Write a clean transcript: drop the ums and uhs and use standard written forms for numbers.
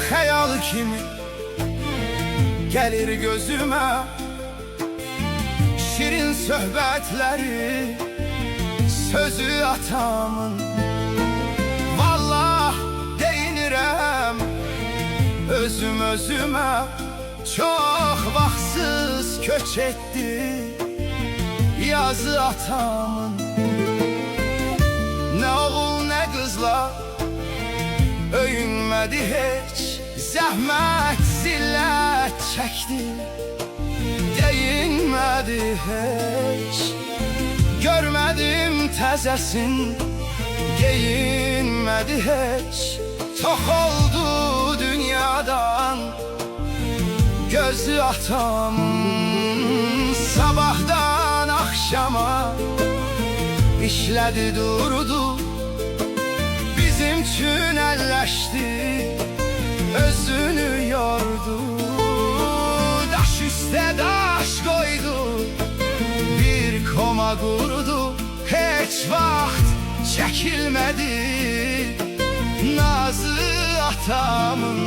Xəyal kimi gəlir gözümə şirin söhbətləri, sözü atamın. Vallah deyinirəm özüm özümə, çox vaxtsız köç etdi yazı atamın. Nə oğul nə qızlar öyünmədi heç, zəhmət zillət çəkdi deyinmədi heç. Görmədim təzəsin geyinmədi heç, çox oldu dünyadan gözü atamın. Sabahdan axşama işlədi durdu, bizim üçün əlləşdi, özünü yordu. Daş üstə daş qoydu, bir koma qurdu, heç vaxt çəkilmədi nazı atamın.